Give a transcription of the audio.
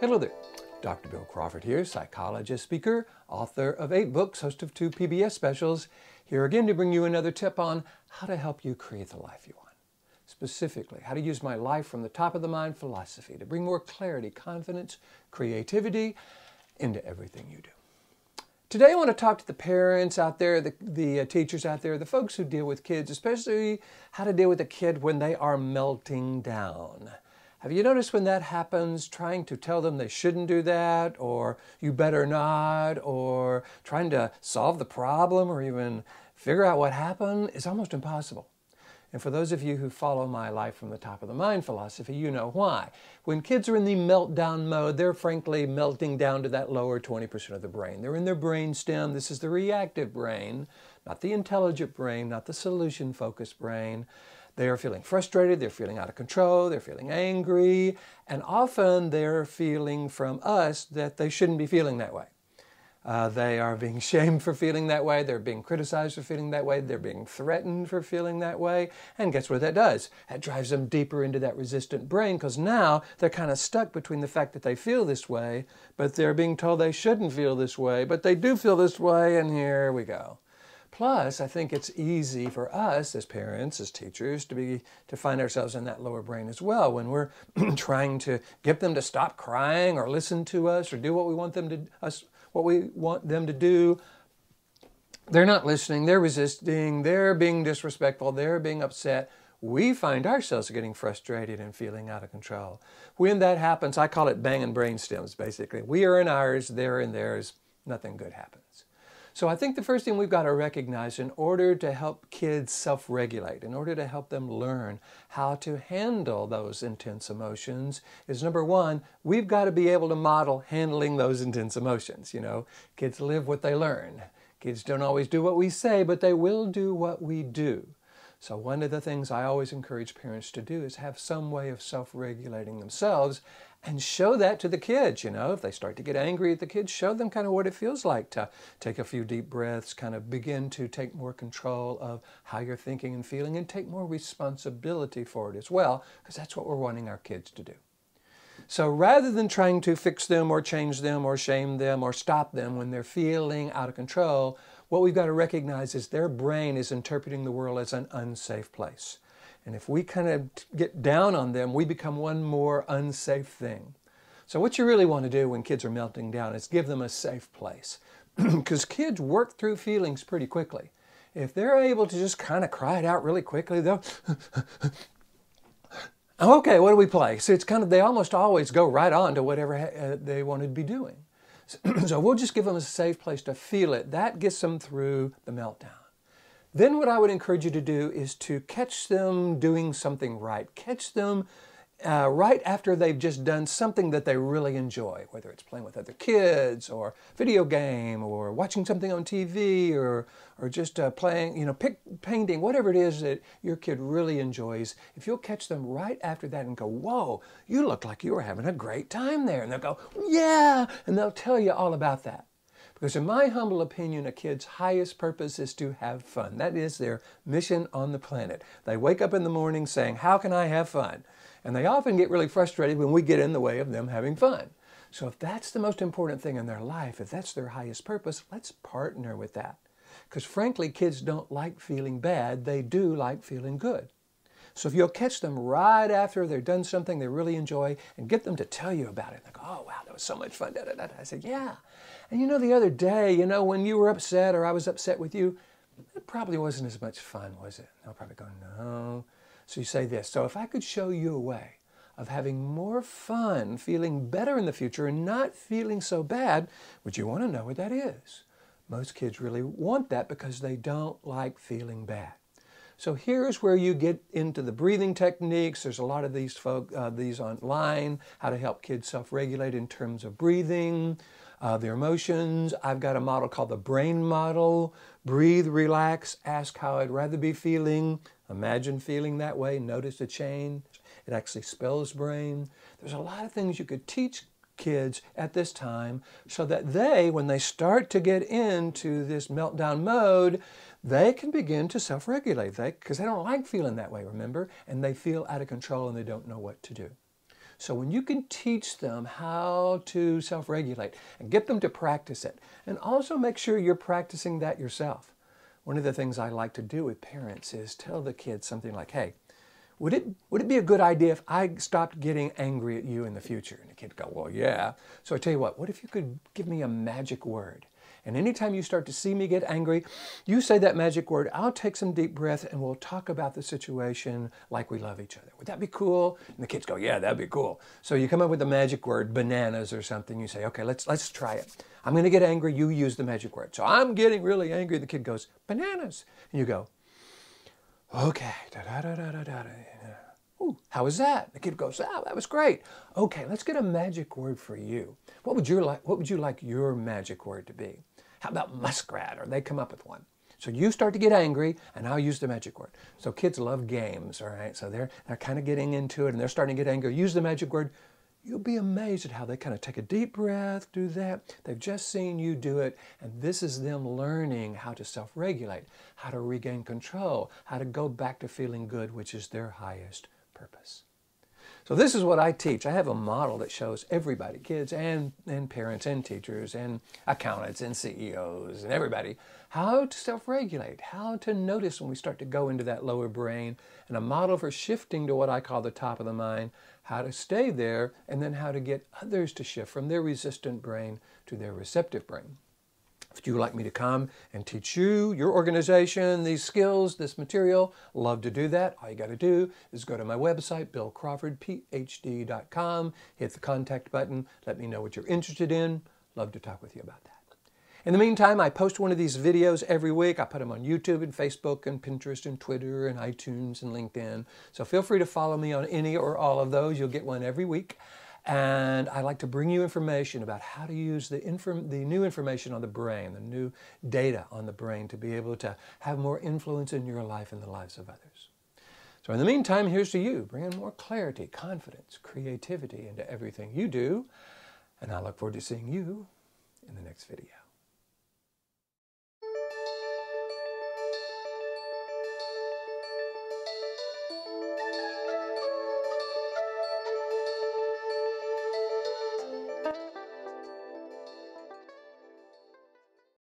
Hello there, Dr. Bill Crawford here, psychologist, speaker, author of 8 books, host of 2 PBS specials, here again to bring you another tip on how to help you create the life you want. Specifically, how to use my life from the top of the mind philosophy to bring more clarity, confidence, creativity into everything you do. Today I want to talk to the parents out there, the teachers out there, the folks who deal with kids, especially how to deal with a kid when they are melting down. Have you noticed when that happens, trying to tell them they shouldn't do that, or you better not, or trying to solve the problem or even figure out what happened is almost impossible. And for those of you who follow my life from the top of the mind philosophy, you know why. When kids are in the meltdown mode, they're frankly melting down to that lower 20% of the brain. They're in their brainstem. This is the reactive brain, not the intelligent brain, not the solution-focused brain. They are feeling frustrated, they're feeling out of control, they're feeling angry, and often they're feeling from us that they shouldn't be feeling that way. They are being shamed for feeling that way, they're being criticized for feeling that way, they're being threatened for feeling that way, and guess what that does? That drives them deeper into that resistant brain because now they're kind of stuck between the fact that they feel this way, but they're being told they shouldn't feel this way, but they do feel this way, and here we go. Plus, I think it's easy for us as parents, as teachers, to find ourselves in that lower brain as well when we're trying to get them to stop crying or listen to us or do what we want them to do. They're not listening, they're resisting, they're being disrespectful, they're being upset. We find ourselves getting frustrated and feeling out of control. When that happens, I call it banging brainstems, basically. We are in ours, they're in theirs, nothing good happens. So I think the first thing we've got to recognize in order to help kids self-regulate, in order to help them learn how to handle those intense emotions is, number one, we've got to be able to model handling those intense emotions. You know, kids live what they learn. Kids don't always do what we say, but they will do what we do. So one of the things I always encourage parents to do is have some way of self-regulating themselves and show that to the kids. You know, if they start to get angry at the kids, show them kind of what it feels like to take a few deep breaths, kind of begin to take more control of how you're thinking and feeling and take more responsibility for it as well, because that's what we're wanting our kids to do. So rather than trying to fix them or change them or shame them or stop them when they're feeling out of control, what we've got to recognize is their brain is interpreting the world as an unsafe place. And if we kind of get down on them, we become one more unsafe thing. So what you really want to do when kids are melting down is give them a safe place. Because kids work through feelings pretty quickly. If they're able to just kind of cry it out really quickly, they'll... Okay, what do we play? So it's kind of, they almost always go right on to whatever they want to be doing. So we'll just give them a safe place to feel it. That gets them through the meltdown. Then what I would encourage you to do is to catch them doing something right. Catch them right after they've just done something that they really enjoy, whether it's playing with other kids or video game or watching something on TV or just playing, you know, painting, whatever it is that your kid really enjoys. If you'll catch them right after that and go, whoa, you look like you were having a great time there. And they'll go, yeah, and they'll tell you all about that. Because in my humble opinion, a kid's highest purpose is to have fun. That is their mission on the planet. They wake up in the morning saying, how can I have fun? And they often get really frustrated when we get in the way of them having fun. So if that's the most important thing in their life, if that's their highest purpose, let's partner with that. Because frankly, kids don't like feeling bad. They do like feeling good. So if you'll catch them right after they've done something they really enjoy and get them to tell you about it. They go, oh, wow, that was so much fun. Da, da, da. I said, yeah. And you know, the other day, you know, when you were upset or I was upset with you, it probably wasn't as much fun, was it? They'll probably go, no. So you say this. So if I could show you a way of having more fun, feeling better in the future and not feeling so bad, would you want to know what that is? Most kids really want that because they don't like feeling bad. So here's where you get into the breathing techniques. There's a lot of these online, how to help kids self-regulate in terms of breathing, their emotions. I've got a model called the brain model. Breathe, relax, ask how I'd rather be feeling. Imagine feeling that way. Notice the change. It actually spells brain. There's a lot of things you could teach kids at this time so that they, when they start to get into this meltdown mode, they can begin to self-regulate because they don't like feeling that way, remember? And they feel out of control and they don't know what to do. So when you can teach them how to self-regulate and get them to practice it, and also make sure you're practicing that yourself. One of the things I like to do with parents is tell the kids something like, hey, would it be a good idea if I stopped getting angry at you in the future? And the kid go, well, yeah. So I tell you what if you could give me a magic word? And anytime you start to see me get angry, you say that magic word, I'll take some deep breath and we'll talk about the situation like we love each other. Would that be cool? And the kids go, yeah, that'd be cool. So you come up with the magic word, bananas or something. You say, okay, let's try it. I'm going to get angry. You use the magic word. So I'm getting really angry. The kid goes, bananas. And you go, okay, ooh, how was that? The kid goes, oh, that was great. Okay, let's get a magic word for you. What would you like your magic word to be? How about muskrat? Or they come up with one. So you start to get angry, and I'll use the magic word. So kids love games, all right? So they're kind of getting into it, and they're starting to get angry. Use the magic word. You'll be amazed at how they kind of take a deep breath, do that. They've just seen you do it, and this is them learning how to self-regulate, how to regain control, how to go back to feeling good, which is their highest purpose. So this is what I teach. I have a model that shows everybody, kids and parents and teachers and accountants and CEOs and everybody, how to self-regulate, how to notice when we start to go into that lower brain, and a model for shifting to what I call the top of the mind, how to stay there, and then how to get others to shift from their resistant brain to their receptive brain. If you would like me to come and teach you, your organization, these skills, this material, love to do that. All you got to do is go to my website, BillCrawfordPh.com, hit the contact button, let me know what you're interested in. Love to talk with you about that. In the meantime, I post one of these videos every week. I put them on YouTube and Facebook and Pinterest and Twitter and iTunes and LinkedIn. So feel free to follow me on any or all of those. You'll get one every week. And I like to bring you information about how to use the new information on the brain, the new data on the brain to be able to have more influence in your life and the lives of others. So in the meantime, here's to you, bringing more clarity, confidence, creativity into everything you do. And I look forward to seeing you in the next video.